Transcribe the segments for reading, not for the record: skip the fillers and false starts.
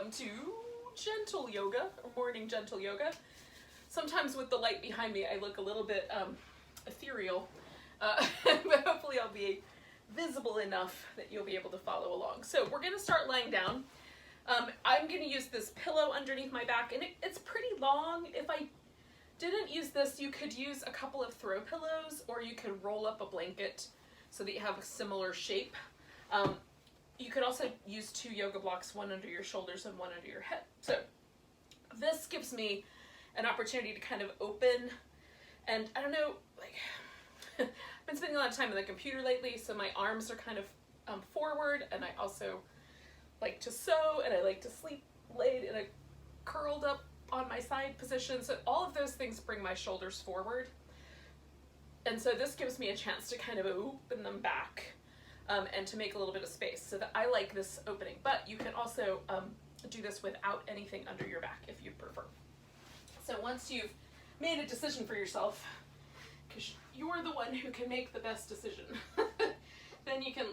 welcome to gentle yoga, or morning gentle yoga. Sometimes with the light behind me I look a little bit ethereal, but hopefully I'll be visible enough that you'll be able to follow along. So we're going to start laying down. I'm going to use this pillow underneath my back, and it's pretty long. If I didn't use this, you could use a couple of throw pillows, or you could roll up a blanket so that you have a similar shape. You could also use 2 yoga blocks, one under your shoulders and one under your head. So this gives me an opportunity to kind of open, and I don't know, like, I've been spending a lot of time on the computer lately, so my arms are kind of forward, and I also like to sew, and I like to sleep laid in a curled up on my side position. So all of those things bring my shoulders forward. And so this gives me a chance to kind of open them back and to make a little bit of space. So that I like this opening, but you can also do this without anything under your back if you prefer. So once you've made a decision for yourself, because you're the one who can make the best decision, then you can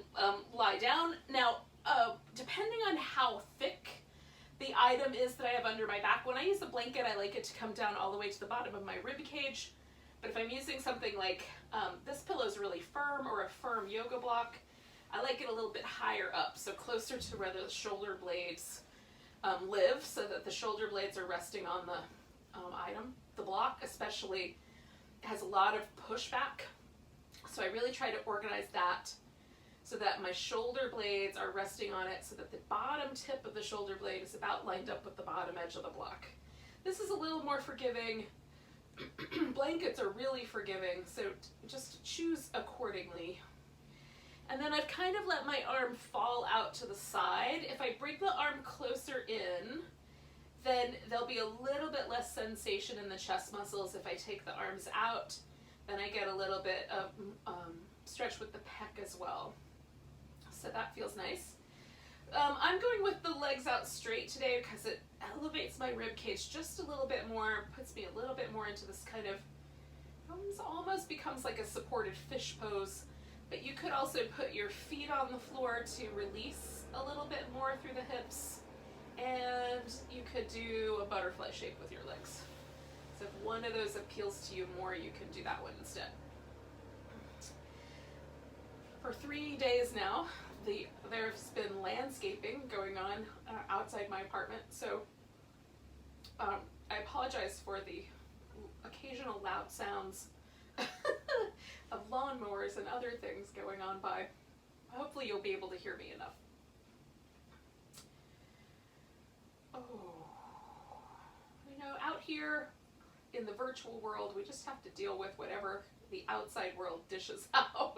lie down. Now, depending on how thick the item is that I have under my back, when I use a blanket, I like it to come down all the way to the bottom of my rib cage. But if I'm using something like this pillow is really firm, or a firm yoga block, I like it a little bit higher up, so closer to where the shoulder blades live, so that the shoulder blades are resting on the item. The block especially has a lot of pushback, so I really try to organize that so that my shoulder blades are resting on it, so that the bottom tip of the shoulder blade is about lined up with the bottom edge of the block. This is a little more forgiving. Blankets are really forgiving, so just choose accordingly. And then I've kind of let my arm fall out to the side. If I bring the arm closer in, then there'll be a little bit less sensation in the chest muscles. If I take the arms out, then I get a little bit of stretch with the pec as well. So that feels nice. I'm going with the legs out straight today because it elevates my rib cage just a little bit more, puts me a little bit more into this kind of, almost becomes like a supported fish pose. But you could also put your feet on the floor to release a little bit more through the hips, and you could do a butterfly shape with your legs. So if one of those appeals to you more, you can do that one instead. For 3 days now, there's been landscaping going on outside my apartment, so I apologize for the occasional loud sounds of lawnmowers and other things going on by. Hopefully you'll be able to hear me enough. Oh, you know, out here in the virtual world, we just have to deal with whatever the outside world dishes out.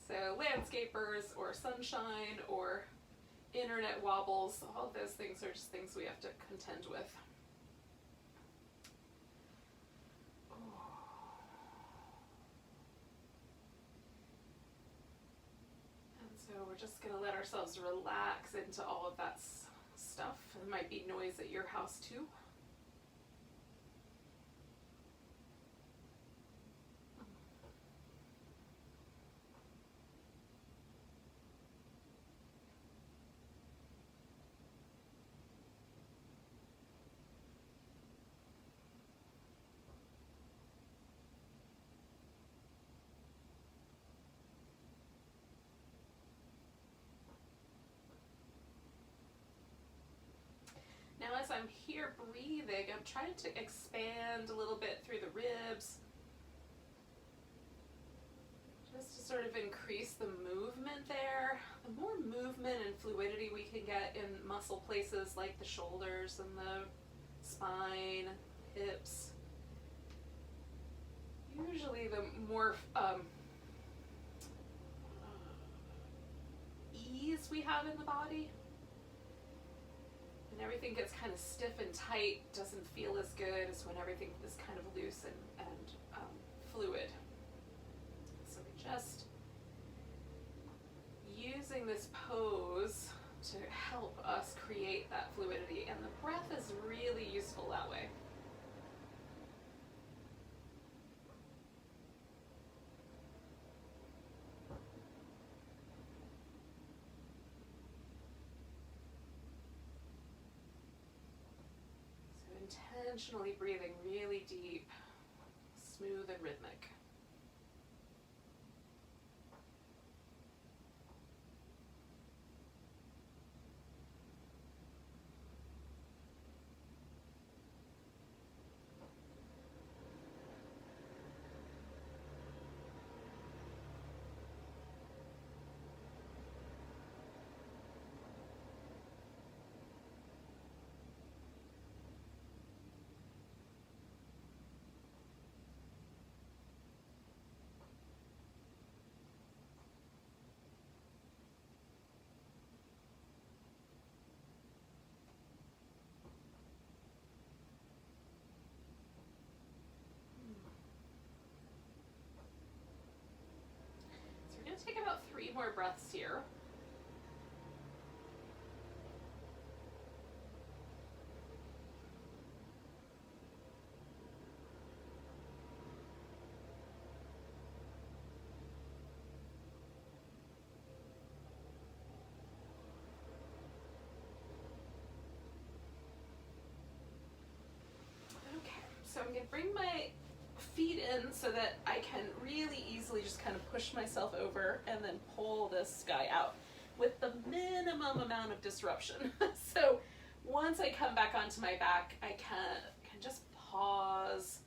So landscapers, or sunshine, or internet wobbles, all of those things are just things we have to contend with. We're just going to let ourselves relax into all of that stuff. There might be noise at your house too. Now as I'm here breathing, I'm trying to expand a little bit through the ribs, just to sort of increase the movement there. The more movement and fluidity we can get in muscle places like the shoulders and the spine, hips, usually the more ease we have in the body. And everything gets kind of stiff and tight, doesn't feel as good as when everything is kind of loose and fluid. So we're just using this pose to help us create that fluidity, and the breath is really useful that way. intentionally breathing really deep, smooth and rhythmic. Take about 3 more breaths here. Okay, so I'm going to bring my feet in so that I can really easily just kind of push myself over and then pull this guy out with the minimum amount of disruption. So once I come back onto my back, I can just pause,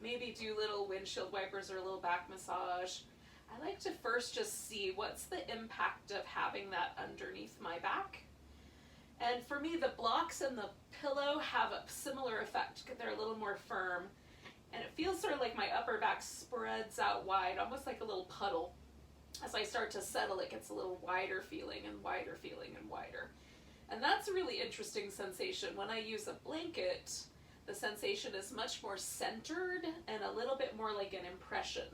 maybe do little windshield wipers or a little back massage. I like to first just see what's the impact of having that underneath my back. And for me, the blocks and the pillow have a similar effect because they're a little more firm. And it feels sort of like my upper back spreads out wide, almost like a little puddle. As I start to settle, it gets a little wider feeling and wider feeling and wider. And that's a really interesting sensation. When I use a blanket, the sensation is much more centered and a little bit more like an impression.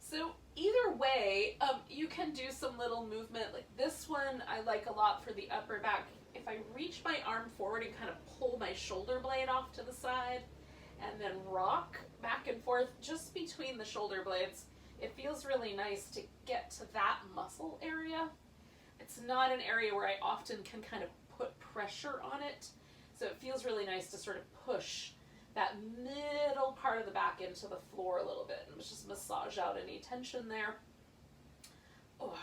So either way, you can do some little movement. Like this one I like a lot for the upper back. If I reach my arm forward and kind of pull my shoulder blade off to the side, and then rock back and forth just between the shoulder blades, it feels really nice to get to that muscle area. It's not an area where I often can kind of put pressure on it, so it feels really nice to sort of push that middle part of the back into the floor a little bit and just massage out any tension there. Oh.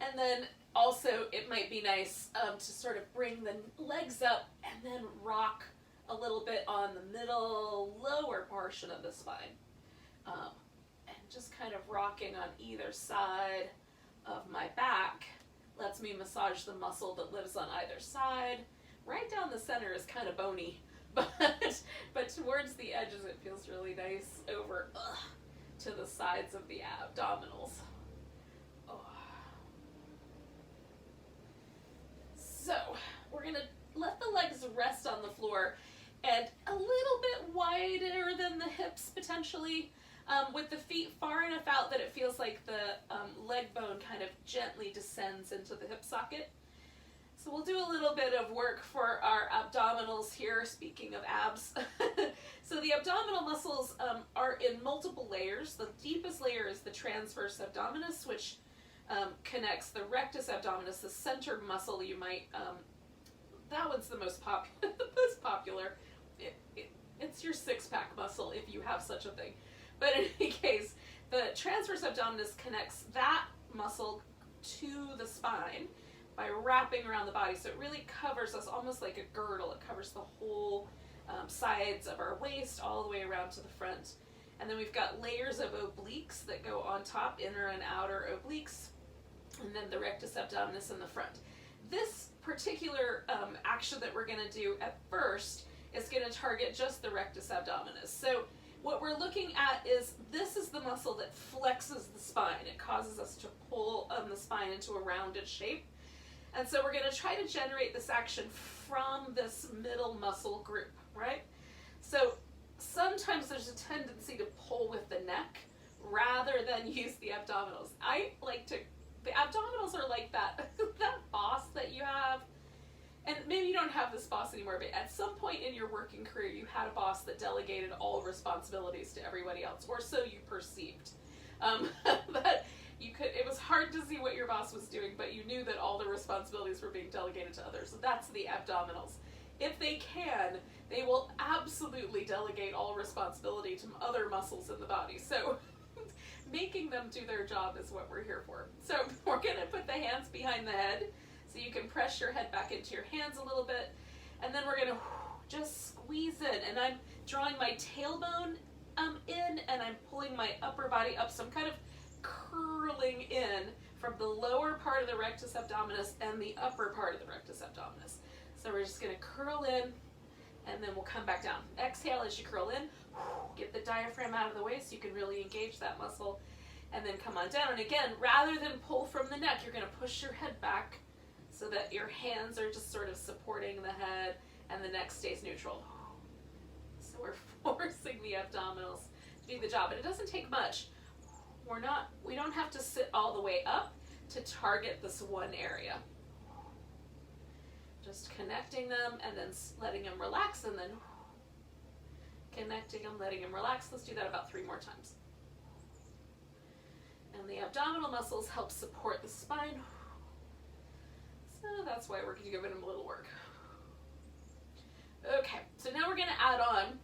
And then also it might be nice to sort of bring the legs up and then rock a little bit on the middle lower portion of the spine, and just kind of rocking on either side of my back lets me massage the muscle that lives on either side. Right down the center is kind of bony, but towards the edges it feels really nice over to the sides of the abdominals. Oh. So we're gonna let the legs rest on the floor and a little bit wider than the hips potentially, with the feet far enough out that it feels like the leg bone kind of gently descends into the hip socket. So we'll do a little bit of work for our abdominals here, speaking of abs. So the abdominal muscles are in multiple layers. The deepest layer is the transverse abdominis, which connects the rectus abdominis, the center muscle. You might, that one's the most popular. It's your six-pack muscle if you have such a thing. But in any case, the transverse abdominis connects that muscle to the spine by wrapping around the body. So it really covers us almost like a girdle. It covers the whole sides of our waist all the way around to the front. And then we've got layers of obliques that go on top, inner and outer obliques, and then the rectus abdominis in the front. This particular action that we're going to do at first is going to target just the rectus abdominis. So what we're looking at is, this is the muscle that flexes the spine. It causes us to pull the spine into a rounded shape. And so we're going to try to generate this action from this middle muscle group, right? So sometimes there's a tendency to pull with the neck rather than use the abdominals. I like to, the abdominals are like that, that boss that you have. And maybe you don't have this boss anymore, but at some point in your working career, you had a boss that delegated all responsibilities to everybody else, or so you perceived. But you could, it was hard to see what your boss was doing, but you knew that all the responsibilities were being delegated to others. So that's the abdominals. if they can, they will absolutely delegate all responsibility to other muscles in the body. So making them do their job is what we're here for. So we're gonna put the hands behind the head so you can press your head back into your hands a little bit. And then we're gonna just squeeze in. And I'm drawing my tailbone in, and I'm pulling my upper body up. So I'm kind of curling in from the lower part of the rectus abdominis and the upper part of the rectus abdominis. So we're just gonna curl in, and then we'll come back down. Exhale as you curl in. Get the diaphragm out of the way so you can really engage that muscle. And then come on down. And again, rather than pull from the neck, you're gonna push your head back so that your hands are just sort of supporting the head and the neck stays neutral. So we're forcing the abdominals to do the job. And it doesn't take much. We don't have to sit all the way up to target this one area. Just connecting them and then letting them relax, and then connecting them, letting them relax. Let's do that about 3 more times. And the abdominal muscles help support the spine. So that's why we're giving them a little work. Okay, so now we're gonna add on,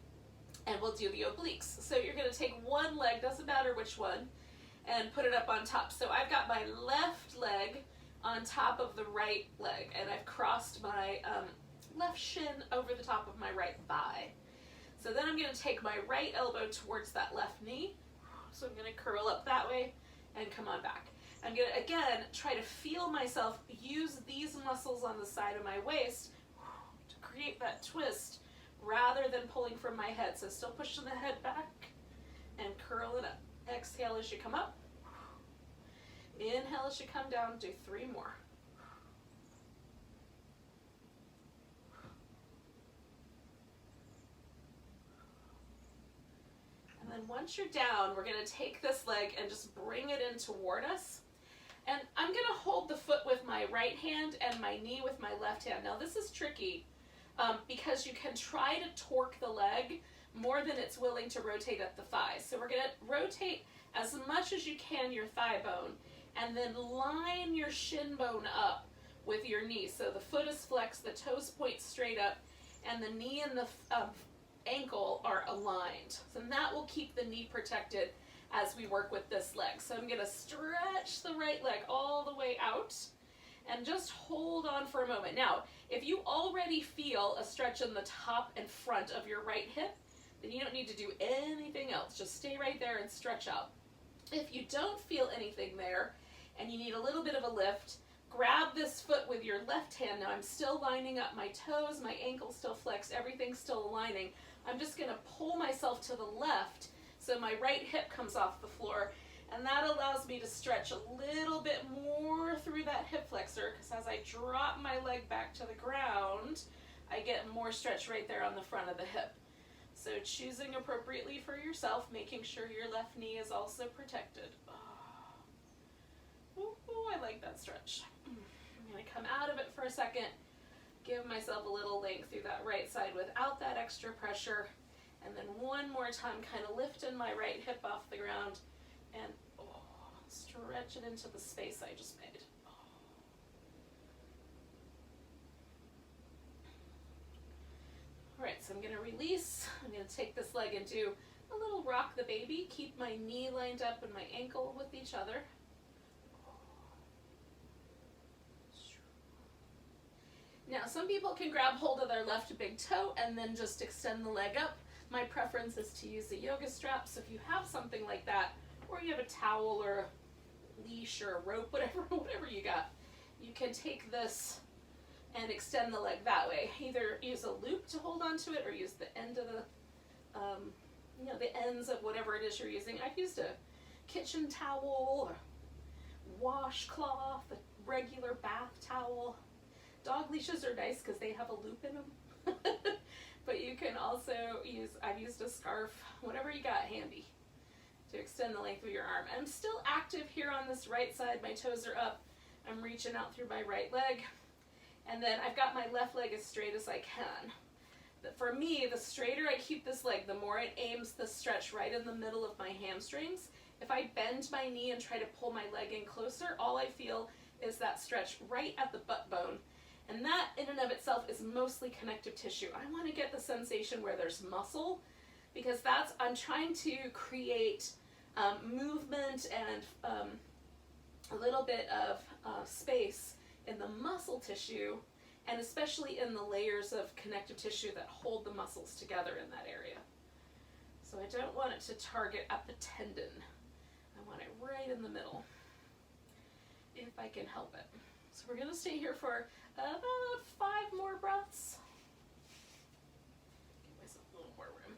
and we'll do the obliques. So you're gonna take one leg, doesn't matter which one, and put it up on top. So I've got my left leg on top of the right leg, and I've crossed my left shin over the top of my right thigh. So then I'm gonna take my right elbow towards that left knee. So I'm gonna curl up that way and come on back. I'm gonna, again, try to feel myself use these muscles on the side of my waist to create that twist rather than pulling from my head. So still pushing the head back and curl it up. Exhale as you come up. Inhale as you come down. Do 3 more. And then once you're down, we're going to take this leg and just bring it in toward us. And I'm going to hold the foot with my right hand and my knee with my left hand. Now this is tricky because you can try to torque the leg more than it's willing to rotate at the thigh. So we're going to rotate as much as you can your thigh bone, and then line your shin bone up with your knee. So the foot is flexed, the toes point straight up, and the knee and the ankle are aligned. So that will keep the knee protected as we work with this leg. So I'm gonna stretch the right leg all the way out and just hold on for a moment. Now, if you already feel a stretch in the top and front of your right hip, then you don't need to do anything else. Just stay right there and stretch out. If you don't feel anything there and you need a little bit of a lift, grab this foot with your left hand. Now I'm still lining up my toes, my ankle's still flexed, everything's still aligning. I'm just gonna pull myself to the left so my right hip comes off the floor, and that allows me to stretch a little bit more through that hip flexor, because as I drop my leg back to the ground, I get more stretch right there on the front of the hip. So choosing appropriately for yourself, making sure your left knee is also protected. Oh. Ooh, I like that stretch. I'm gonna come out of it for a second, give myself a little length through that right side without that extra pressure, and then one more time kind of lifting my right hip off the ground and stretch it into the space I just made. All right, so I'm gonna release. I'm gonna take this leg and do a little rock the baby. Keep my knee lined up and my ankle with each other. Now, some people can grab hold of their left big toe and then just extend the leg up. My preference is to use a yoga strap, so if you have something like that, or you have a towel or a leash or a rope, whatever you got, you can take this and extend the leg that way. Either use a loop to hold onto it or use the end of the, the ends of whatever it is you're using. I've used a kitchen towel, or washcloth, a regular bath towel. Dog leashes are nice because they have a loop in them. But you can also I've used a scarf, whatever you got handy to extend the length of your arm. I'm still active here on this right side. My toes are up. I'm reaching out through my right leg. And then I've got my left leg as straight as I can. But for me, the straighter I keep this leg, the more it aims the stretch right in the middle of my hamstrings. If I bend my knee and try to pull my leg in closer, all I feel is that stretch right at the butt bone. And that in and of itself is mostly connective tissue. I want to get the sensation where there's muscle, because I'm trying to create movement and a little bit of space in the muscle tissue, and especially in the layers of connective tissue that hold the muscles together in that area. So I don't want it to target at the tendon. I want it right in the middle, if I can help it. So we're going to stay here for about 5 more breaths. Give myself a little more room.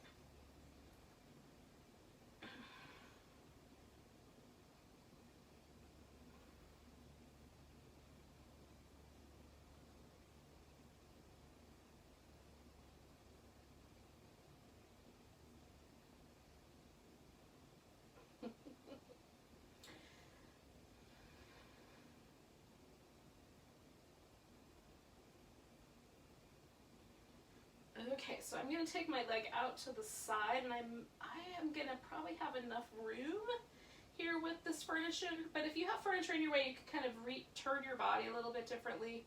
Okay, so I'm going to take my leg out to the side, and I am going to probably have enough room here with this furniture, but if you have furniture in your way, you can kind of turn your body a little bit differently.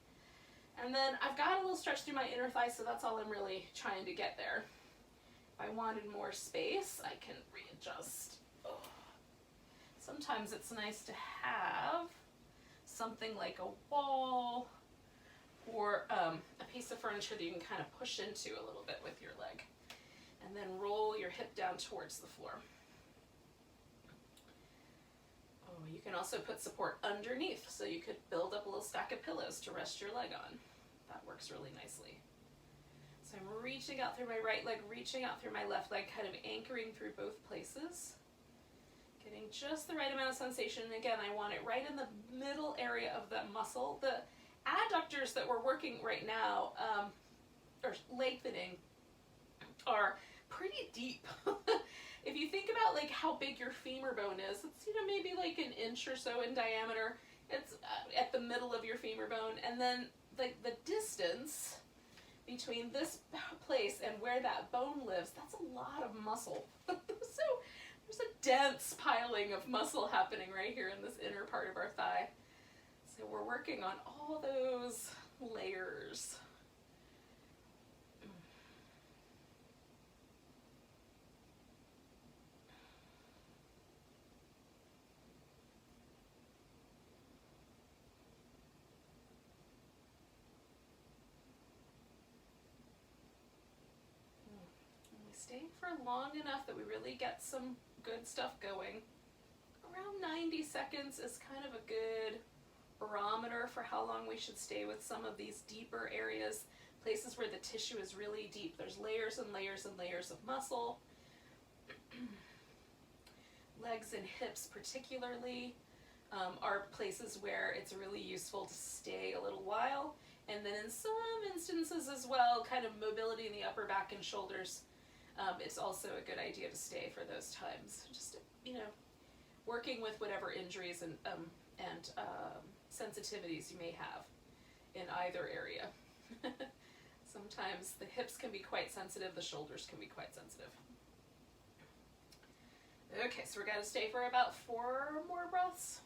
And then I've got a little stretch through my inner thigh, so that's all I'm really trying to get there. If I wanted more space, I can readjust. Oh. Sometimes it's nice to have something like a wall or a piece of furniture that you can kind of push into a little bit with your leg. And then roll your hip down towards the floor. Oh, you can also put support underneath, so you could build up a little stack of pillows to rest your leg on. That works really nicely. So I'm reaching out through my right leg, reaching out through my left leg, kind of anchoring through both places. Getting just the right amount of sensation. And again, I want it right in the middle area of that muscle. The adductors that we're working right now, or lengthening, are pretty deep. If you think about like how big your femur bone is, it's, you know, maybe like an inch or so in diameter. It's at the middle of your femur bone, and then like the distance between this place and where that bone lives, that's a lot of muscle. So there's a dense piling of muscle happening right here in this inner part of our thigh. So we're working on all those layers. Stay for long enough that we really get some good stuff going. Around 90 seconds is kind of a good barometer for how long we should stay with some of these deeper areas, places where the tissue is really deep. There's layers and layers and layers of muscle. Legs and hips particularly are places where it's really useful to stay a little while. And then in some instances as well, kind of mobility in the upper back and shoulders, it's also a good idea to stay for those times. Just, you know, working with whatever injuries and sensitivities you may have in either area. Sometimes the hips can be quite sensitive, the shoulders can be quite sensitive. Okay, so we're going to stay for about 4 more breaths.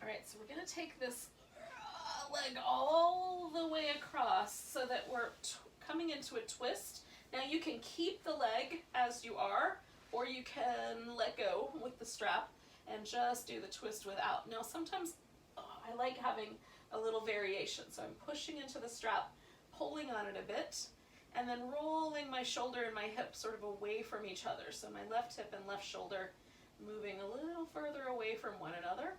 All right, so we're going to take this leg all the way across so that we're coming into a twist. Now you can keep the leg as you are, or you can let go with the strap and just do the twist without. Now sometimes I like having a little variation, so I'm pushing into the strap, pulling on it a bit, and then rolling my shoulder and my hip sort of away from each other. So my left hip and left shoulder moving a little further away from one another.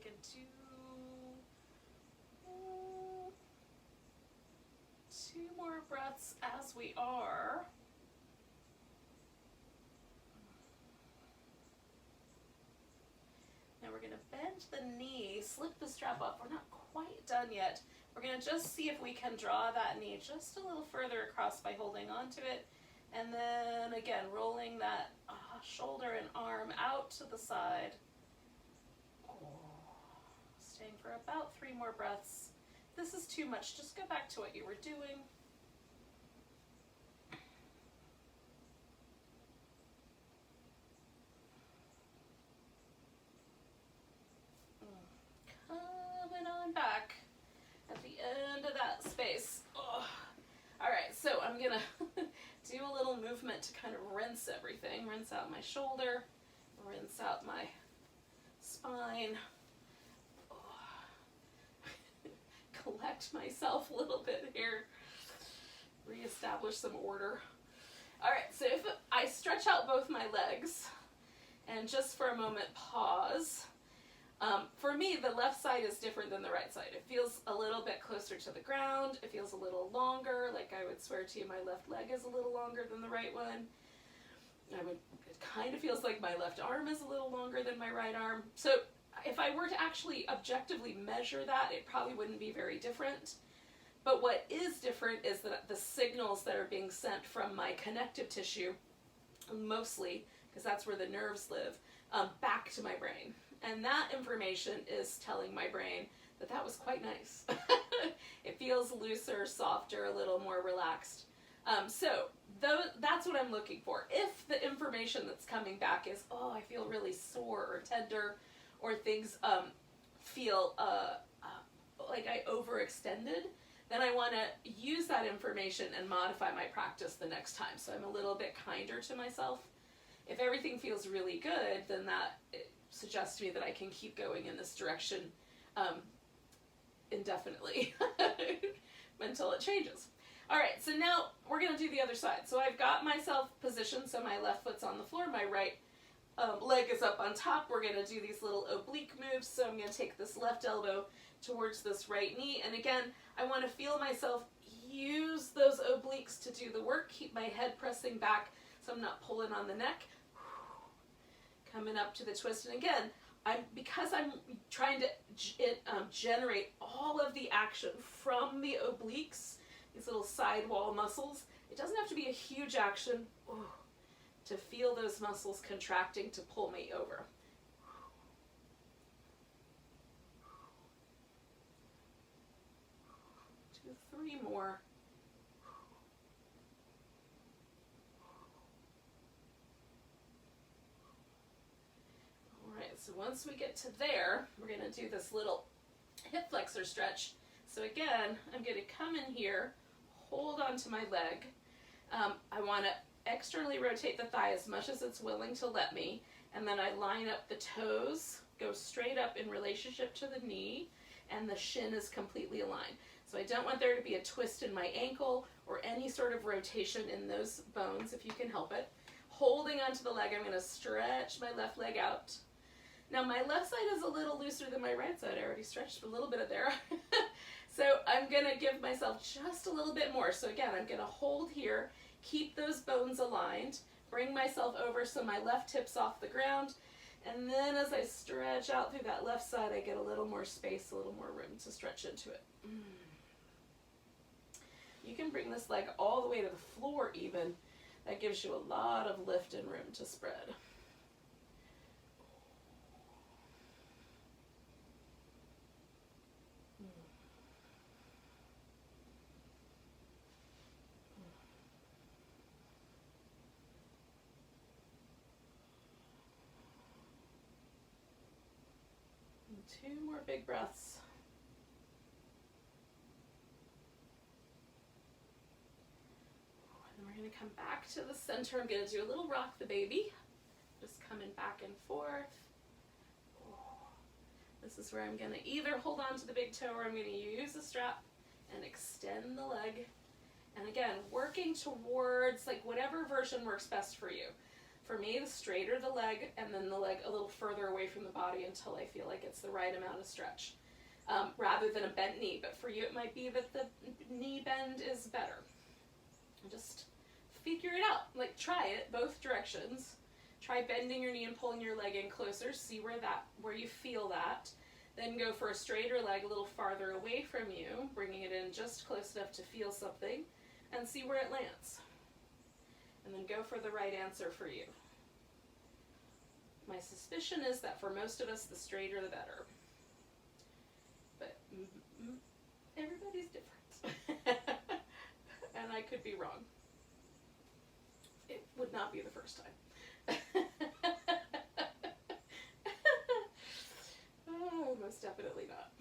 can do 2 more breaths as we are. Now we're going to bend the knee, slip the strap off. We're not quite done yet. We're going to just see if we can draw that knee just a little further across by holding onto it. And then again, rolling that shoulder and arm out to the side. Staying for about 3 more breaths. If this is too much, just go back to what you were doing. Coming on back at the end of that space. All right, so I'm gonna do a little movement to kind of rinse everything. Rinse out my shoulder, rinse out my spine. Collect myself a little bit here. Reestablish some order. All right, so if I stretch out both my legs and just for a moment pause. For me, the left side is different than the right side. It feels a little bit closer to the ground. It feels a little longer. Like I would swear to you, my left leg is a little longer than the right one. It kind of feels like my left arm is a little longer than my right arm. So if I were to actually objectively measure that, it probably wouldn't be very different. But what is different is that the signals that are being sent from my connective tissue, mostly, because that's where the nerves live, back to my brain. And that information is telling my brain that that was quite nice. It feels looser, softer, a little more relaxed. So that's what I'm looking for. If the information that's coming back is, oh, I feel really sore or tender, or things feel like I overextended, then I want to use that information and modify my practice the next time. So I'm a little bit kinder to myself. If everything feels really good, then that suggests to me that I can keep going in this direction indefinitely until it changes. All right, so now we're going to do the other side. So I've got myself positioned so my left foot's on the floor, my right leg is up on top. We're going to do these little oblique moves. So I'm going to take this left elbow towards this right knee. And again, I want to feel myself use those obliques to do the work. Keep my head pressing back so I'm not pulling on the neck. Coming up to the twist. And again, because I'm trying to generate all of the action from the obliques, these little side wall muscles, it doesn't have to be a huge action. To feel those muscles contracting to pull me over. 2, 3 more. All right, so once we get to there, we're going to do this little hip flexor stretch. So again, I'm going to come in here, hold onto my leg. I want to externally rotate the thigh as much as it's willing to let me, and then I line up the toes, go straight up in relationship to the knee, and the shin is completely aligned. So I don't want there to be a twist in my ankle or any sort of rotation in those bones, if you can help it. Holding onto the leg, I'm going to stretch my left leg out. Now my left side is a little looser than my right side. I already stretched a little bit of there. So I'm going to give myself just a little bit more. So again, I'm going to hold here, keep those bones aligned, bring myself over so my left hip's off the ground, and then as I stretch out through that left side, I get a little more space, a little more room to stretch into it. You can bring this leg all the way to the floor even. That gives you a lot of lift and room to spread. And 2 more big breaths. And then we're going to come back to the center. I'm going to do a little rock the baby. Just coming back and forth. This is where I'm going to either hold on to the big toe or I'm going to use the strap and extend the leg. And again, working towards like whatever version works best for you. For me, the straighter the leg, and then the leg a little further away from the body until I feel like it's the right amount of stretch, rather than a bent knee. But for you, it might be that the knee bend is better. Just figure it out. Like, try it both directions. Try bending your knee and pulling your leg in closer. See where you feel that. Then go for a straighter leg a little farther away from you, bringing it in just close enough to feel something, and see where it lands. And then go for the right answer for you. My suspicion is that for most of us, the straighter the better. But everybody's different. And I could be wrong. It would not be the first time. Oh, most definitely not.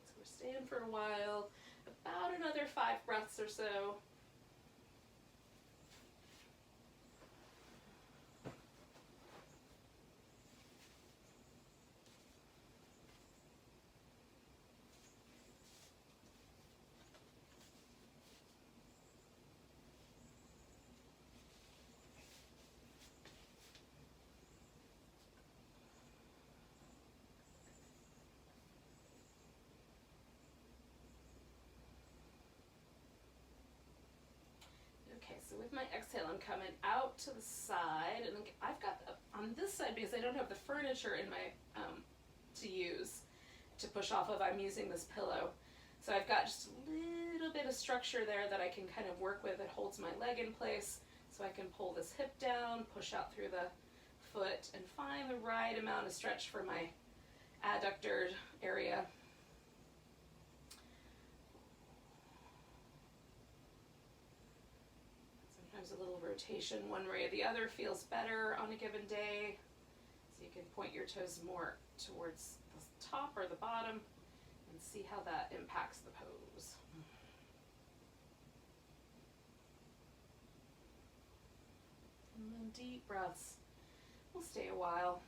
So we're staying for a while, about another 5 breaths or so. Okay, so with my exhale, I'm coming out to the side, and I've got on this side, because I don't have the furniture in my to use to push off of, I'm using this pillow. So I've got just a little bit of structure there that I can kind of work with. It holds my leg in place, so I can pull this hip down, push out through the foot, and find the right amount of stretch for my adductor area. Sometimes a little rotation one way or the other feels better on a given day. So you can point your toes more towards the top or the bottom and see how that impacts the pose. And then deep breaths. We'll stay a while.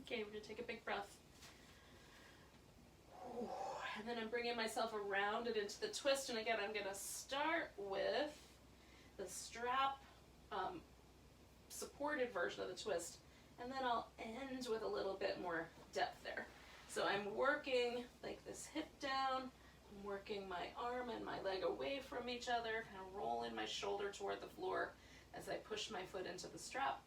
Okay, we're going to take a big breath. And then I'm bringing myself around and into the twist. And again, I'm going to start with the strap supported version of the twist. And then I'll end with a little bit more depth there. So I'm working like this hip down. I'm working my arm and my leg away from each other. Kind of rolling my shoulder toward the floor as I push my foot into the strap.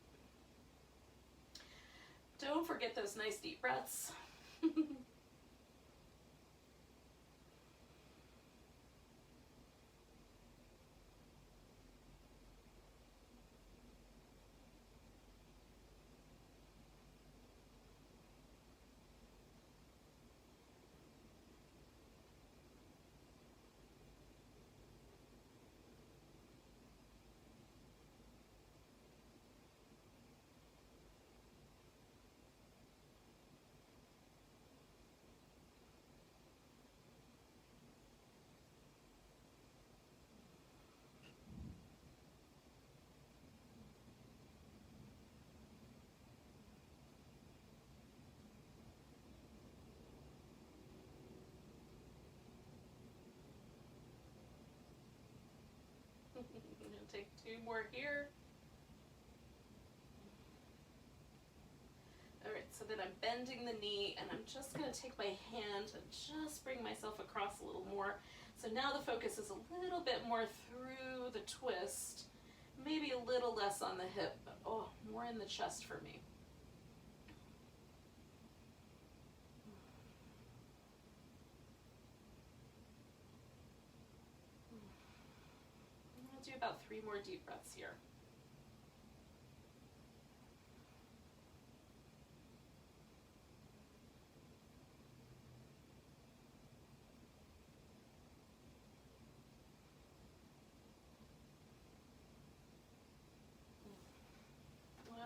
Don't forget those nice deep breaths. I'm going to take 2 more here. Alright, so then I'm bending the knee, and I'm just going to take my hand and just bring myself across a little more. So now the focus is a little bit more through the twist maybe a little less on the hip, but oh, more in the chest for me. I'm going to do about 3 more deep breaths here.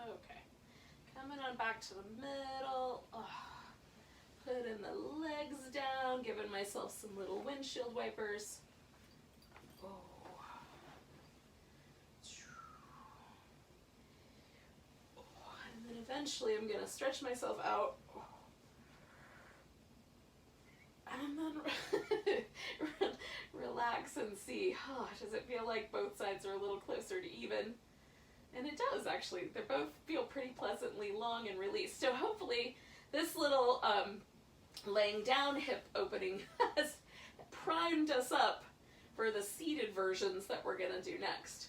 Okay, coming on back to the middle. Oh, putting the legs down, giving myself some little windshield wipers. Oh. And then eventually I'm going to stretch myself out. And then relax and see, oh, does it feel like both sides are a little closer to even? And it does, actually. They both feel pretty pleasantly long and released. So hopefully this little laying down hip opening has primed us up for the seated versions that we're going to do next.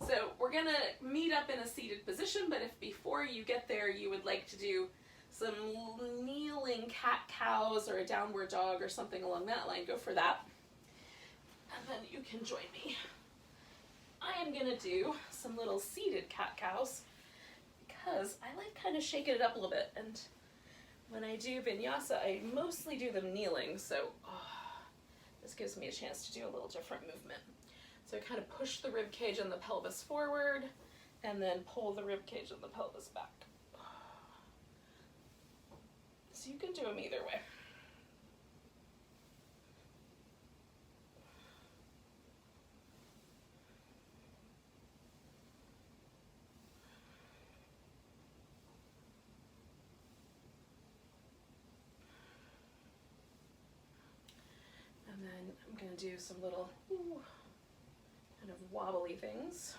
So we're going to meet up in a seated position, but if before you get there you would like to do some kneeling cat-cows or a downward dog or something along that line, go for that. And then you can join me. I am going to do some little seated cat-cows because I like kind of shaking it up a little bit, and when I do vinyasa I mostly do them kneeling, so this gives me a chance to do a little different movement. So kind of push the rib cage and the pelvis forward and then pull the rib cage and the pelvis back. So you can do them either way. And then I'm going to do some little kind of wobbly things.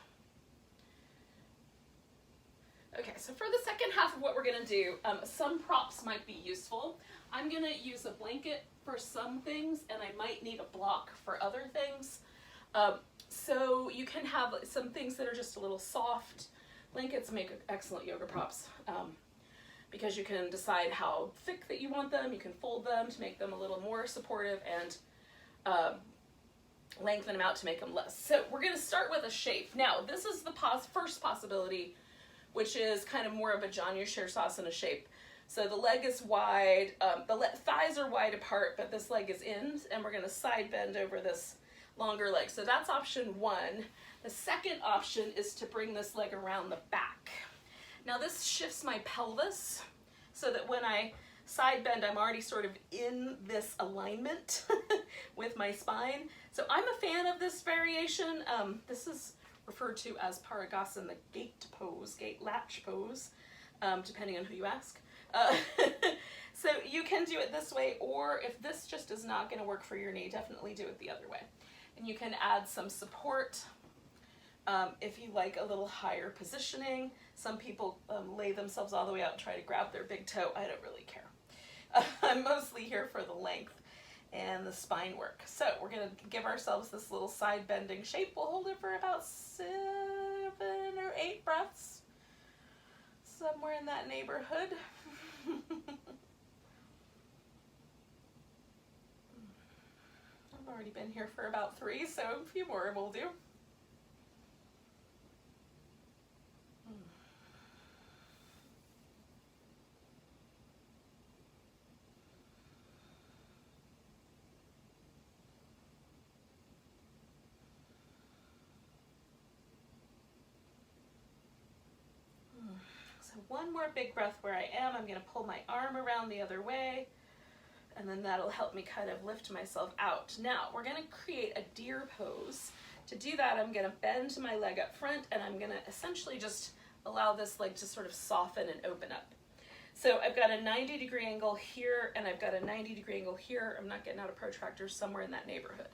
Okay, so for the second half of what we're going to do, some props might be useful. I'm going to use a blanket for some things, and I might need a block for other things. So you can have some things that are just a little soft. Blankets make excellent yoga props because you can decide how thick that you want them. You can fold them to make them a little more supportive and lengthen them out to make them less. So we're going to start with a shape. Now, this is the first possibility, which is kind of more of a Janu Shirsasana shape. So the leg is wide, the thighs are wide apart, but this leg is in, and we're going to side bend over this longer leg. So that's option 1. The second option is to bring this leg around the back. Now this shifts my pelvis so that when I side bend, I'm already sort of in this alignment with my spine. So I'm a fan of this variation. This is referred to as Parigasana, the gate pose, gate latch pose, depending on who you ask. So you can do it this way, or if this just is not going to work for your knee, definitely do it the other way. And you can add some support if you like a little higher positioning. Some people lay themselves all the way out and try to grab their big toe. I don't really care. I'm mostly here for the length and the spine work. So we're going to give ourselves this little side bending shape. We'll hold it for about 7 or 8 breaths, somewhere in that neighborhood. I've already been here for about 3, so a few more will do. So one more big breath where I am. I'm going to pull my arm around the other way, and then that'll help me kind of lift myself out. Now we're going to create a deer pose. To do that, I'm going to bend my leg up front, and I'm going to essentially just allow this leg to sort of soften and open up. So I've got a 90-degree angle here, and I've got a 90-degree angle here. I'm not getting out a protractor, somewhere in that neighborhood.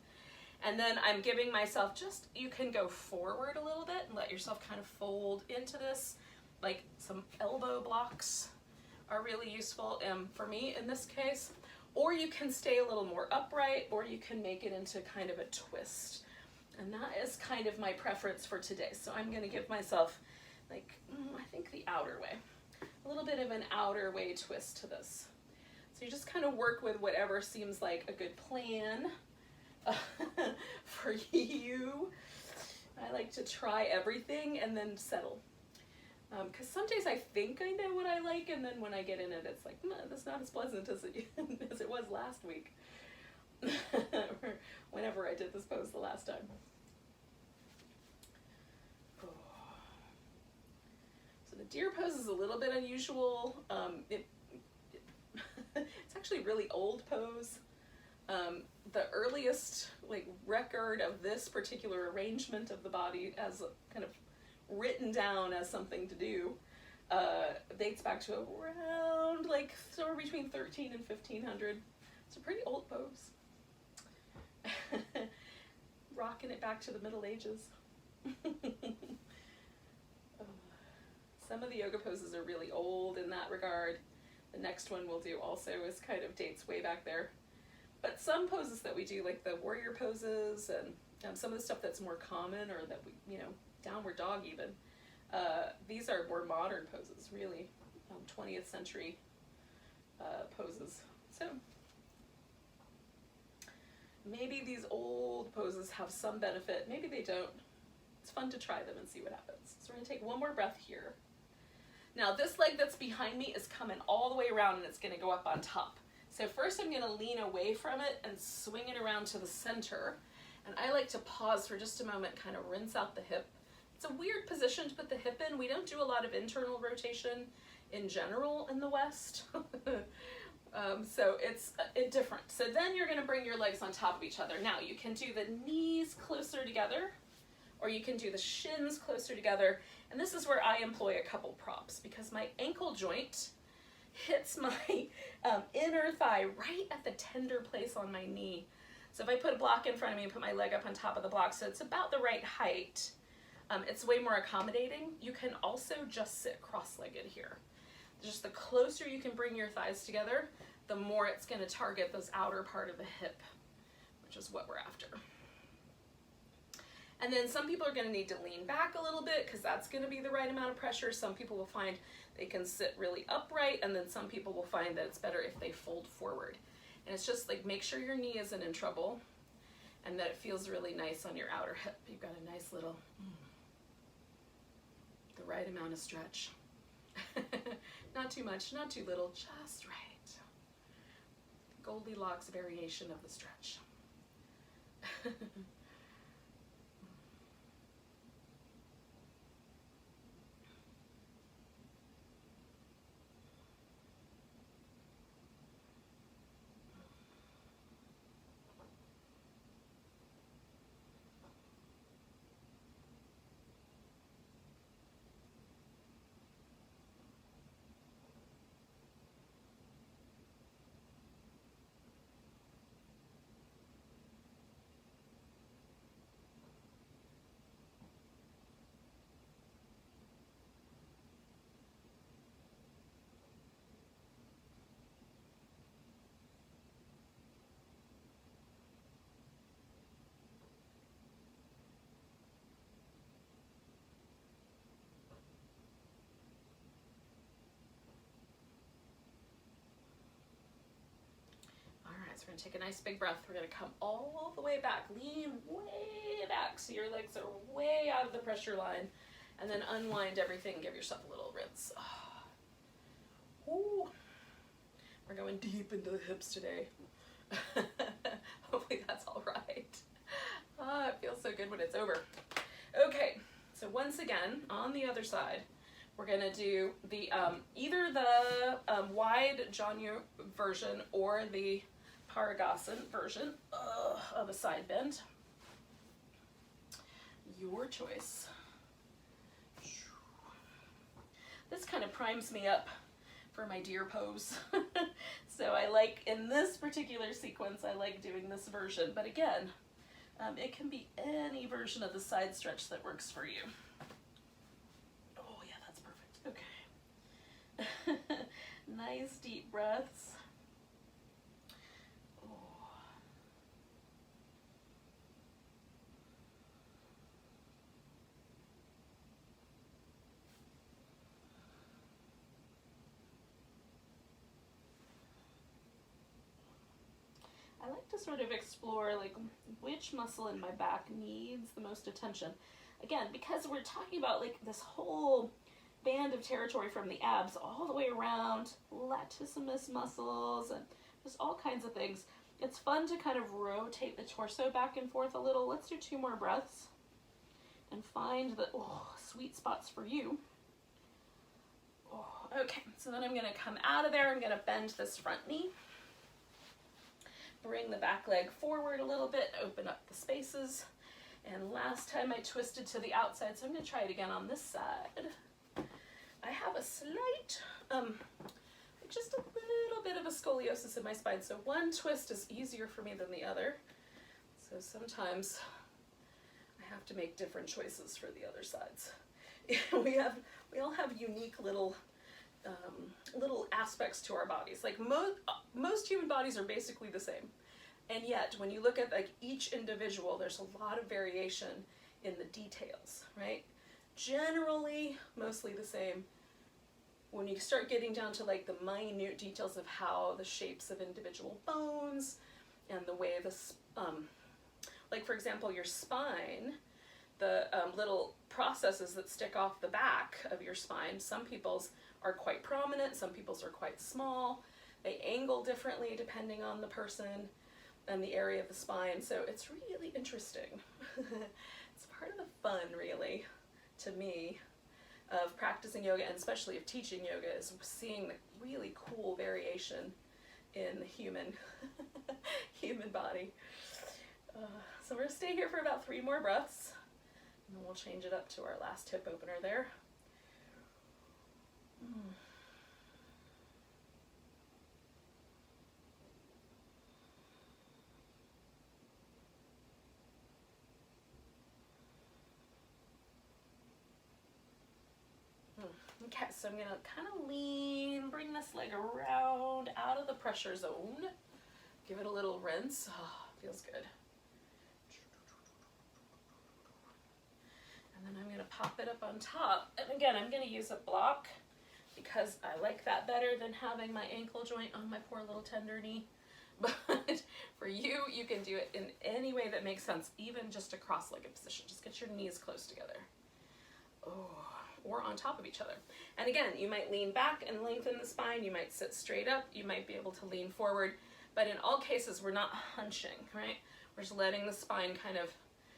And then I'm giving myself just, you can go forward a little bit and let yourself kind of fold into this. Like some elbow blocks are really useful for me in this case. Or you can stay a little more upright, or you can make it into kind of a twist. And that is kind of my preference for today. So I'm going to give myself, like, I think the outer way. A little bit of an outer way twist to this. So you just kind of work with whatever seems like a good plan for you. I like to try everything and then settle. Because some days I think I know what I like, and then when I get in it, it's like, that's not as pleasant as it was last week. Or whenever I did this pose the last time. So the deer pose is a little bit unusual. It's actually a really old pose. The earliest record of this particular arrangement of the body as kind of written down as something to do dates back to around somewhere between 13 and 1500. It's a pretty old pose. Rocking it back to the Middle Ages. Some of the yoga poses are really old in that regard. The next one we'll do also is kind of dates way back there. But some poses that we do, like the warrior poses and some of the stuff that's more common, or that we, downward dog even, these are more modern poses, really, 20th century poses. So maybe these old poses have some benefit, maybe they don't. It's fun to try them and see what happens. So we're gonna take one more breath here. Now this leg that's behind me is coming all the way around, and it's gonna go up on top. So first I'm gonna lean away from it and swing it around to the center. And I like to pause for just a moment, kind of rinse out the hip. It's a weird position to put the hip in. We don't do a lot of internal rotation in general in the West. So it's different. So then you're gonna bring your legs on top of each other. Now you can do the knees closer together, or you can do the shins closer together. And this is where I employ a couple props, because my ankle joint hits my inner thigh right at the tender place on my knee. So if I put a block in front of me and put my leg up on top of the block, so it's about the right height, it's way more accommodating. You can also just sit cross-legged here. Just the closer you can bring your thighs together, the more it's going to target this outer part of the hip, which is what we're after. And then some people are going to need to lean back a little bit, because that's going to be the right amount of pressure. Some people will find they can sit really upright, and then some people will find that it's better if they fold forward. And it's just like, make sure your knee isn't in trouble and that it feels really nice on your outer hip. You've got a nice little, the right amount of stretch. Not too much, not too little, just right. Goldilocks variation of the stretch. So we're gonna take a nice big breath. We're gonna come all the way back, lean way back so your legs are way out of the pressure line, and then unwind everything, give yourself a little rinse. Ooh. We're going deep into the hips today. Hopefully that's all right. It feels so good when it's over. Okay, so once again, on the other side, we're gonna do the either the wide Janu version or the Parigasan version of a side bend. Your choice. This kind of primes me up for my deer pose. So I like, in this particular sequence, I like doing this version. But again, it can be any version of the side stretch that works for you. Oh yeah, that's perfect. Okay. Nice deep breaths. I like to sort of explore like which muscle in my back needs the most attention. Again, because we're talking about like this whole band of territory from the abs all the way around, latissimus muscles, and just all kinds of things. It's fun to kind of rotate the torso back and forth a little. Let's do 2 more breaths and find the sweet spots for you. Okay, so then I'm gonna come out of there. I'm gonna bend this front knee. Bring the back leg forward a little bit, open up the spaces. And last time I twisted to the outside, so I'm gonna try it again on this side. I have a slight, just a little bit of a scoliosis in my spine, so one twist is easier for me than the other. So sometimes I have to make different choices for the other sides. We all have unique little aspects to our bodies. Like most human bodies are basically the same, and yet when you look at like each individual, there's a lot of variation in the details, right? Generally, mostly the same. When you start getting down to like the minute details of how the shapes of individual bones and the way this, like for example, your spine, the little processes that stick off the back of your spine, some people's are quite prominent, some people's are quite small. They angle differently depending on the person and the area of the spine, so it's really interesting. It's part of the fun, really, to me, of practicing yoga, and especially of teaching yoga, is seeing the really cool variation in the human body. So we're gonna stay here for about 3 more breaths, and then we'll change it up to our last hip opener there. Okay, so I'm gonna kind of lean, bring this leg around out of the pressure zone. Give it a little rinse. Oh, feels good. And then I'm gonna pop it up on top. And again, I'm gonna use a block because I like that better than having my ankle joint on my poor little tender knee. But for you, you can do it in any way that makes sense, even just a cross-legged position. Just get your knees close together. Or on top of each other. And again, you might lean back and lengthen the spine, you might sit straight up, you might be able to lean forward, but in all cases, we're not hunching, right? We're just letting the spine kind of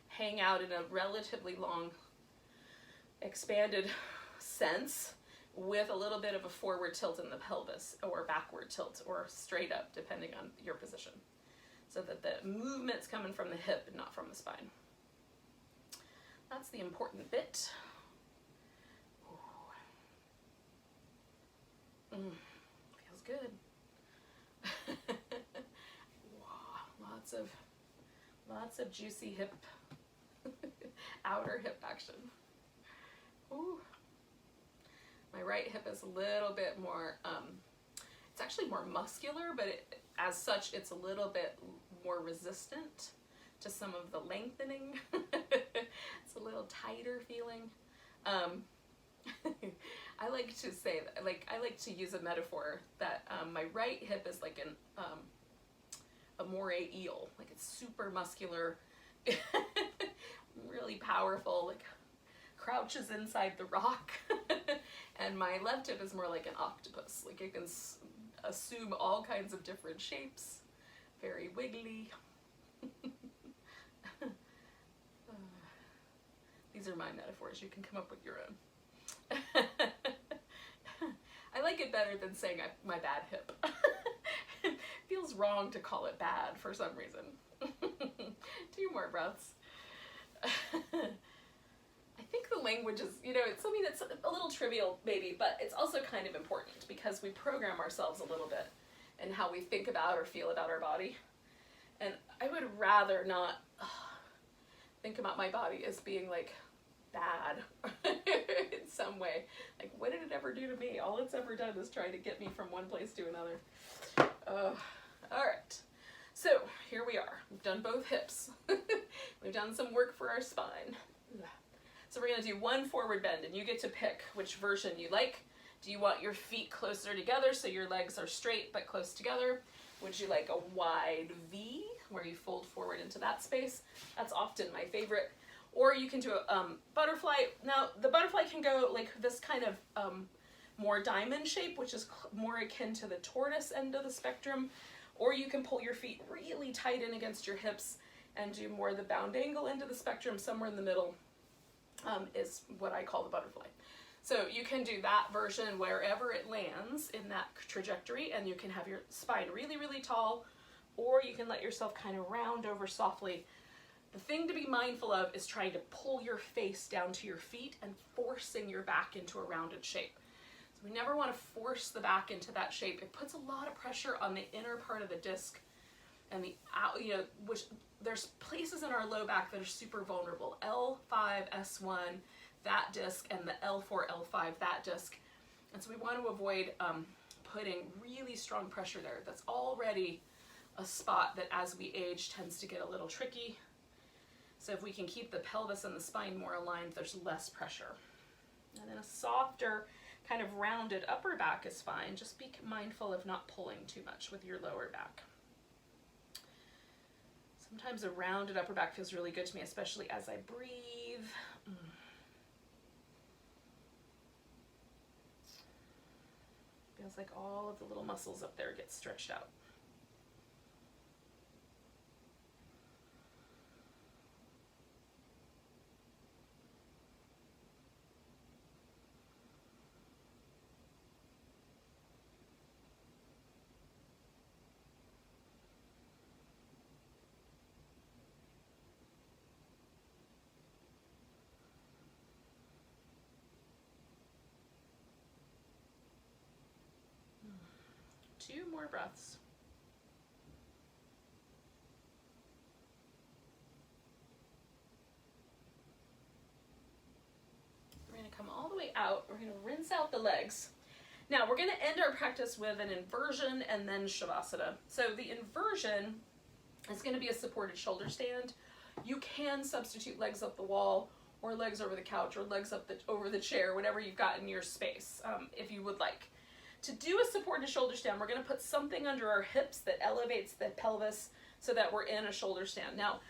hang out in a relatively long, expanded sense with a little bit of a forward tilt in the pelvis, or backward tilt, or straight up, depending on your position, so that the movement's coming from the hip and not from the spine. That's the important bit. Feels good. Wow, lots of juicy hip, outer hip action. Ooh. My right hip is a little bit more, it's actually more muscular, but as such, it's a little bit more resistant to some of the lengthening. It's a little tighter feeling. I like to say that, I like to use a metaphor that my right hip is like a moray eel. Like, it's super muscular, really powerful, like crouches inside the rock. And my left hip is more like an octopus. Like, it can assume all kinds of different shapes, very wiggly. These are my metaphors. You can come up with your own. I like it better than saying my bad hip. It feels wrong to call it bad for some reason. 2 more breaths. I think the language is, it's something that's a little trivial maybe, but it's also kind of important because we program ourselves a little bit in how we think about or feel about our body. And I would rather not think about my body as being like bad in some way. Like, what did it ever do to me? All it's ever done is try to get me from one place to another. All right, so here we are. We've done both hips. We've done some work for our spine. So we're gonna do 1 forward bend, and you get to pick which version you like. Do you want your feet closer together so your legs are straight but close together? Would you like a wide V where you fold forward into that space? That's often my favorite. Or you can do a butterfly. Now, the butterfly can go like this kind of more diamond shape, which is more akin to the tortoise end of the spectrum. Or you can pull your feet really tight in against your hips and do more the bound angle end of the spectrum. Somewhere in the middle is what I call the butterfly. So you can do that version wherever it lands in that trajectory, and you can have your spine really, really tall, or you can let yourself kind of round over softly. The thing to be mindful of is trying to pull your face down to your feet and forcing your back into a rounded shape. So we never want to force the back into that shape. It puts a lot of pressure on the inner part of the disc and the out, which there's places in our low back that are super vulnerable. L5, S1, that disc, and the L4, L5, that disc. And so we want to avoid putting really strong pressure there. That's already a spot that as we age tends to get a little tricky. So if we can keep the pelvis and the spine more aligned, there's less pressure. And then a softer kind of rounded upper back is fine. Just be mindful of not pulling too much with your lower back. Sometimes a rounded upper back feels really good to me, especially as I breathe. Feels like all of the little muscles up there get stretched out. Two more breaths. We're going to come all the way out. We're going to rinse out the legs. Now we're going to end our practice with an inversion and then Shavasana. So the inversion is going to be a supported shoulder stand. You can substitute legs up the wall or legs over the couch or legs up over the chair, whatever you've got in your space, if you would like. To do a supported shoulder stand, we're going to put something under our hips that elevates the pelvis so that we're in a shoulder stand. Now,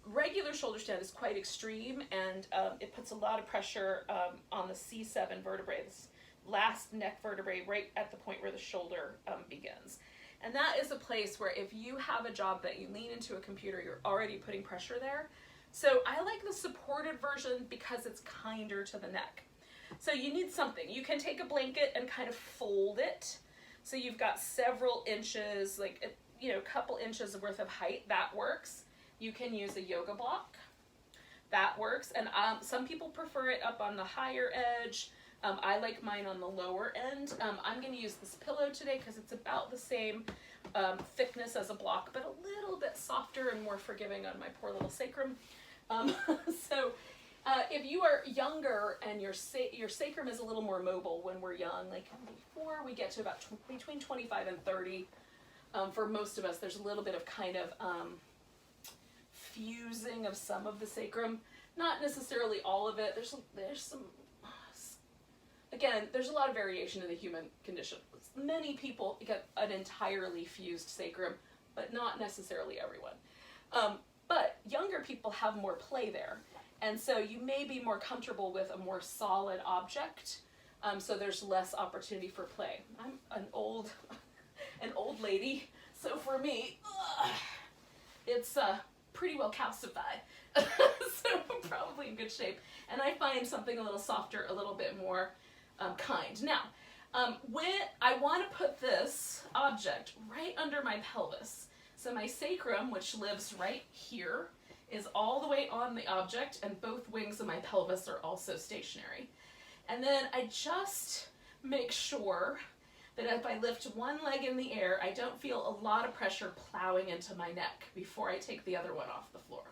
regular shoulder stand is quite extreme, and it puts a lot of pressure on the C7 vertebrae, this last neck vertebrae right at the point where the shoulder begins. And that is a place where if you have a job that you lean into a computer, you're already putting pressure there. So I like the supported version because it's kinder to the neck. So you need something. You can take a blanket and kind of fold it. So you've got several inches, like, a couple inches worth of height. That works. You can use a yoga block. That works. And some people prefer it up on the higher edge. I like mine on the lower end. I'm going to use this pillow today because it's about the same thickness as a block, but a little bit softer and more forgiving on my poor little sacrum. If you are younger and your sacrum is a little more mobile when we're young, like before we get to about between 25 and 30, for most of us, there's a little bit of kind of fusing of some of the sacrum. Not necessarily all of it. There's some, again, there's a lot of variation in the human condition. Many people get an entirely fused sacrum, but not necessarily everyone. But younger people have more play there. And so you may be more comfortable with a more solid object, so there's less opportunity for play. I'm an old lady, so for me, it's pretty well calcified, so I'm probably in good shape. And I find something a little softer, a little bit more kind. Now, when I want to put this object right under my pelvis, so my sacrum, which lives right here, is all the way on the object, and both wings of my pelvis are also stationary. And then I just make sure that if I lift one leg in the air, I don't feel a lot of pressure plowing into my neck before I take the other one off the floor.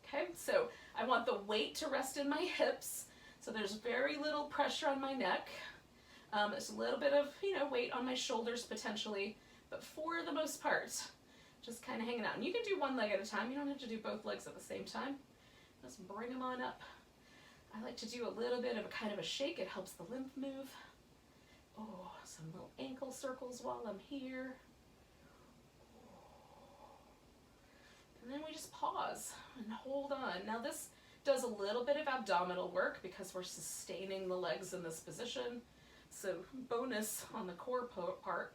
Okay, so I want the weight to rest in my hips, so there's very little pressure on my neck. There's a little bit of, weight on my shoulders potentially, but for the most part, just kind of hanging out. And you can do one leg at a time. You don't have to do both legs at the same time. Just bring them on up. I like to do a little bit of a kind of a shake. It helps the lymph move. Oh, some little ankle circles while I'm here. And then we just pause and hold on. Now this does a little bit of abdominal work because we're sustaining the legs in this position. So bonus on the core part.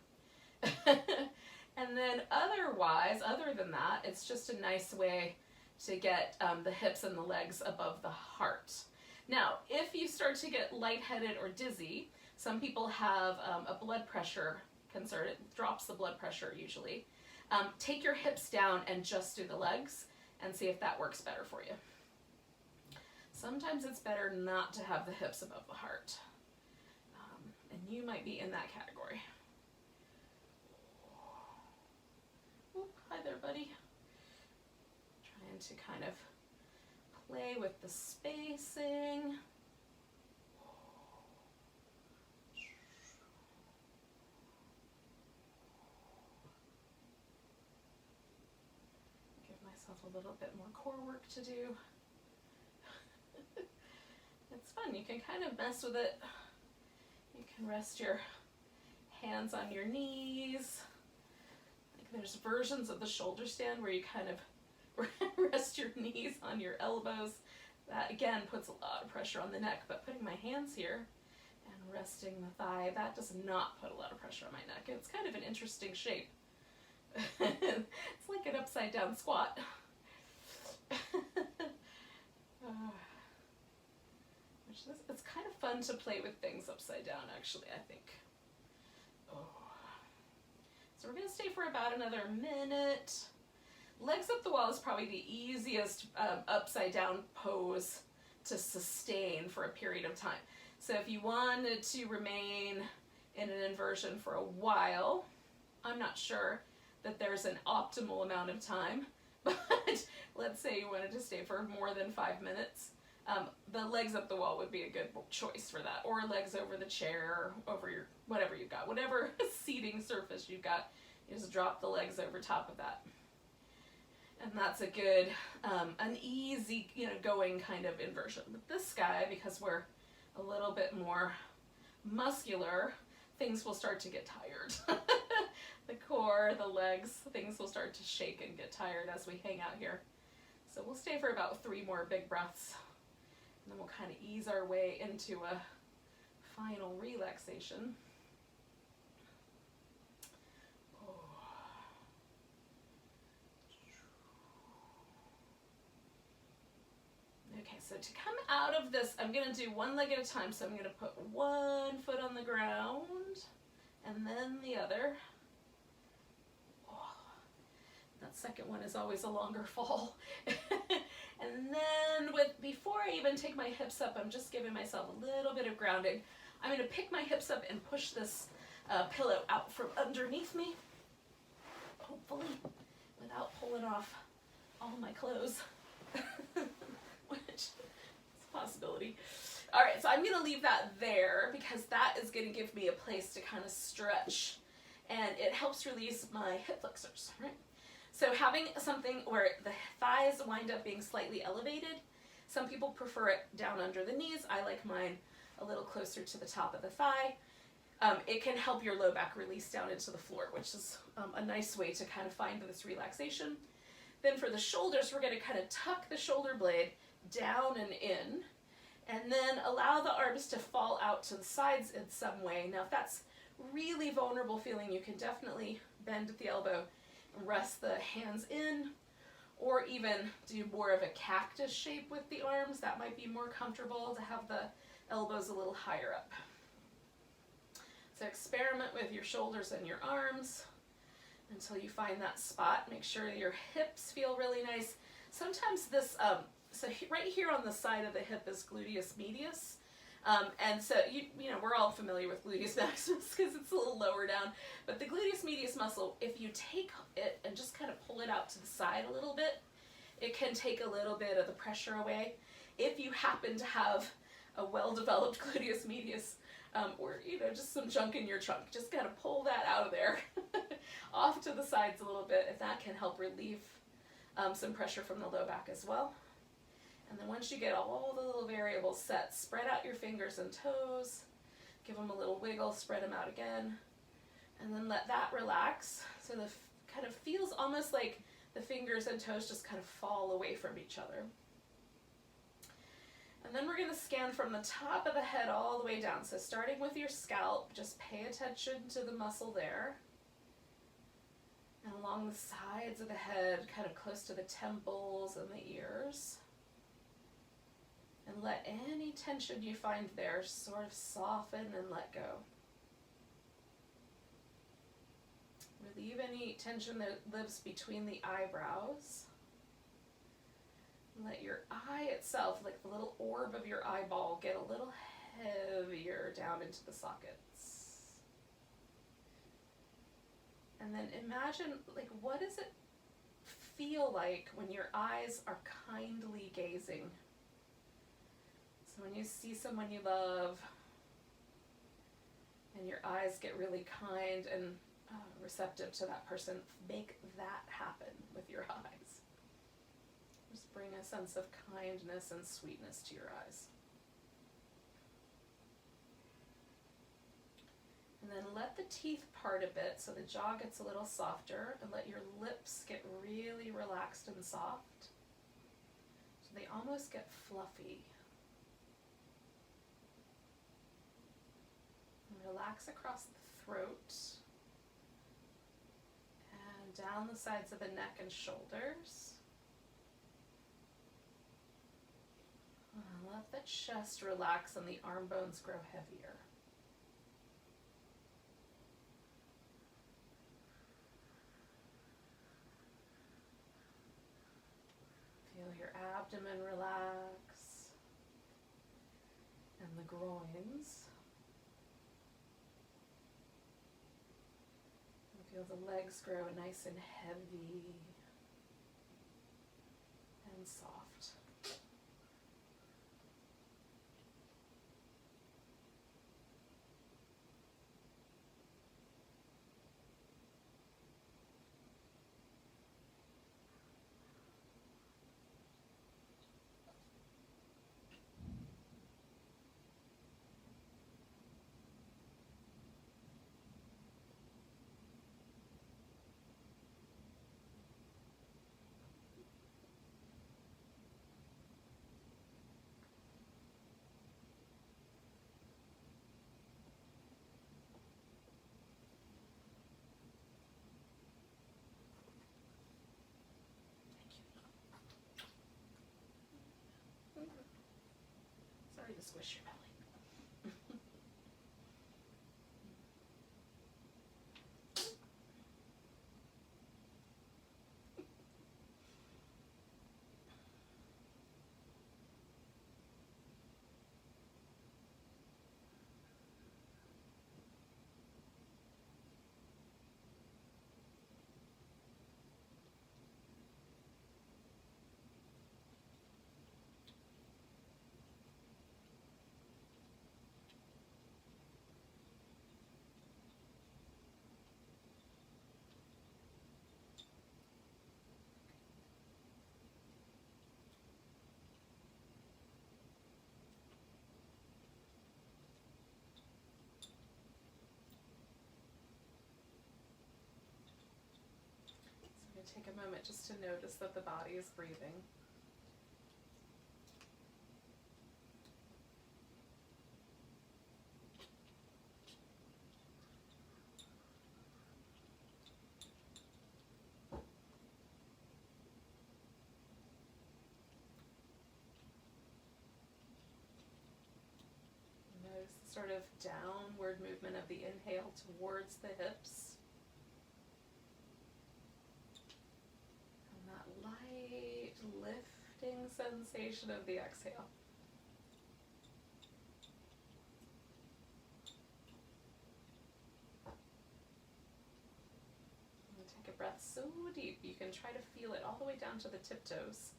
And then otherwise, other than that, it's just a nice way to get the hips and the legs above the heart. Now, if you start to get lightheaded or dizzy, some people have a blood pressure concern. It drops the blood pressure usually. Take your hips down and just do the legs and see if that works better for you. Sometimes it's better not to have the hips above the heart. And you might be in that category. Oh, hi there, buddy. Trying to kind of play with the spacing. Give myself a little bit more core work to do. It's fun. You can kind of mess with it. You can rest your hands on your knees. Like there's versions of the shoulder stand where you kind of rest your knees on your elbows. That again puts a lot of pressure on the neck, but putting my hands here and resting the thigh, that does not put a lot of pressure on my neck. It's kind of an interesting shape. It's like an upside down squat. It's kind of fun to play with things upside down, actually, I think. Oh. So we're going to stay for about another minute. Legs up the wall is probably the easiest upside down pose to sustain for a period of time. So if you wanted to remain in an inversion for a while, I'm not sure that there's an optimal amount of time, but let's say you wanted to stay for more than 5 minutes. The legs up the wall would be a good choice for that, or legs over the chair, over your, whatever you've got, whatever seating surface you've got, you just drop the legs over top of that. And that's a good, an easy, going kind of inversion. With this guy, because we're a little bit more muscular, things will start to get tired. The core, the legs, things will start to shake and get tired as we hang out here. So we'll stay for about 3 more big breaths. And then we'll kind of ease our way into a final relaxation. Okay, so to come out of this, I'm going to do one leg at a time. So I'm going to put one foot on the ground and then the other. That second one is always a longer fall. And then before I even take my hips up, I'm just giving myself a little bit of grounding. I'm going to pick my hips up and push this pillow out from underneath me, hopefully without pulling off all my clothes, which is a possibility. All right, so I'm going to leave that there because that is going to give me a place to kind of stretch, and it helps release my hip flexors, right? So having something where the thighs wind up being slightly elevated, some people prefer it down under the knees. I like mine a little closer to the top of the thigh. It can help your low back release down into the floor, which is a nice way to kind of find this relaxation. Then for the shoulders, we're going to kind of tuck the shoulder blade down and in, and then allow the arms to fall out to the sides in some way. Now, if that's really vulnerable feeling, you can definitely bend at the elbow and rest the hands in, or even do more of a cactus shape with the arms. That might be more comfortable to have the elbows a little higher up. So experiment with your shoulders and your arms until you find that spot. Make sure your hips feel really nice. Sometimes this, right here on the side of the hip is gluteus medius. And so, we're all familiar with gluteus maximus because it's a little lower down. But the gluteus medius muscle, if you take it and just kind of pull it out to the side a little bit, it can take a little bit of the pressure away. If you happen to have a well-developed gluteus medius, or, just some junk in your trunk, just kind of pull that out of there, off to the sides a little bit, if that can help relieve some pressure from the low back as well. And then once you get all the little variables set, spread out your fingers and toes. Give them a little wiggle, spread them out again, and then let that relax. So the kind of feels almost like the fingers and toes just kind of fall away from each other. And then we're going to scan from the top of the head all the way down. So starting with your scalp, just pay attention to the muscle there. And along the sides of the head, kind of close to the temples and the ears. And let any tension you find there sort of soften and let go. Relieve any tension that lives between the eyebrows. Let your eye itself, like the little orb of your eyeball, get a little heavier down into the sockets. And then imagine, like, what does it feel like when your eyes are kindly gazing? So when you see someone you love and your eyes get really kind and receptive to that person, make that happen with your eyes. Just bring a sense of kindness and sweetness to your eyes. And then let the teeth part a bit so the jaw gets a little softer, and let your lips get really relaxed and soft. So they almost get fluffy. And relax across the throat and down the sides of the neck and shoulders. Let the chest relax and the arm bones grow heavier. Feel your abdomen relax and the groins. And feel the legs grow nice and heavy and soft. Sorry to squish your belly. Take a moment just to notice that the body is breathing. Notice the sort of downward movement of the inhale towards the hips. Light lifting sensation of the exhale. And take a breath so deep you can try to feel it all the way down to the tiptoes.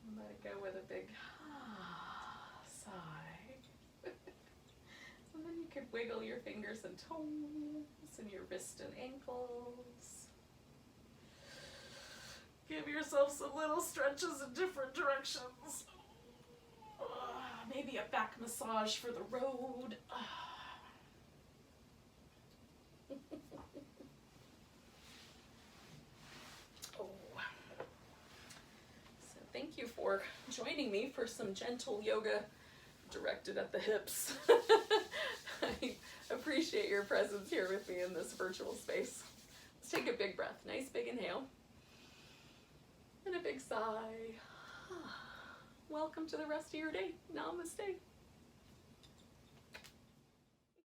And let it go with a big sigh. And then you could wiggle your fingers and toes and your wrists and ankles. Give yourself some little stretches in different directions. maybe a back massage for the road. Oh. So thank you for joining me for some gentle yoga directed at the hips. I appreciate your presence here with me in this virtual space. Let's take a big breath. Nice big inhale. And a big sigh. Welcome to the rest of your day. Namaste.